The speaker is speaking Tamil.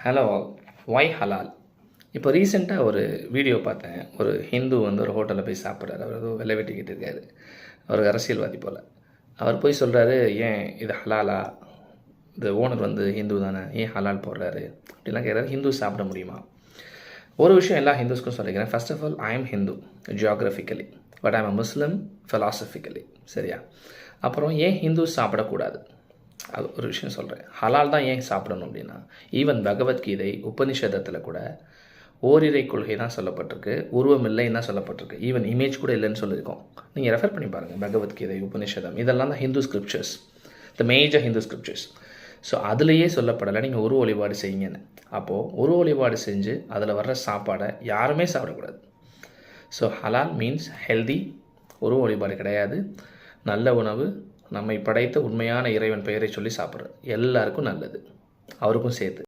ஹலோ ஒய் ஹலால். இப்போ ரீசெண்டாக ஒரு வீடியோ பார்த்தேன். ஒரு ஹிந்து வந்து ஒரு ஹோட்டலில் போய் சாப்பிட்றாரு. அவர் ஏதோ வெள்ளை வெட்டிக்கிட்டு இருக்காரு. அவர் அரசியல்வாதி போல். அவர் போய் சொல்கிறாரு, ஏன் இது ஹலாலா, இந்த ஓனர் வந்து ஹிந்து தானே, ஏன் ஹலால் போடுறாரு அப்படிலாம் கேட்குறாரு. ஹிந்து சாப்பிட முடியுமா? ஒரு விஷயம் எல்லா ஹிந்துஸ்க்கும் சொல்லிக்கிறேன். First of all, I am Hindu geographically, but I am a Muslim philosophically. சரியா? அப்புறம் ஏன் ஹிந்து சாப்பிடக்கூடாது, அது ஒரு விஷயம் சொல்கிறேன். ஹலால் தான் ஏன் சாப்பிடணும் அப்படின்னா, ஈவன் பகவத்கீதை உபனிஷதத்தில் கூட ஓரிரை கொள்கை தான் சொல்லப்பட்டிருக்கு, உருவம் இல்லைன்னு தான் சொல்லப்பட்டிருக்கு. ஈவன் இமேஜ் கூட இல்லைன்னு சொல்லியிருக்கோம். நீங்கள் ரெஃபர் பண்ணி பாருங்கள். பகவத்கீதை, உபனிஷதம், இதெல்லாம் தான் Hindu scriptures, the major Hindu scriptures. So அதுலேயே சொல்லப்படலை நீங்கள் உருவ வழிபாடு செய்யுங்கன்னு. அப்போது உருவ வழிபாடு செஞ்சு அதில் வர்ற சாப்பாடை யாருமே சாப்பிடக்கூடாது. ஸோ ஹலால் மீன்ஸ் ஹெல்தி, உருவ வழிபாடு கிடையாது, நல்ல உணவு, நம்மை படைத்த உண்மையான இறைவன் பெயரை சொல்லி சாப்பிட்றது எல்லாருக்கும் நல்லது, அவருக்கும் சேர்த்து.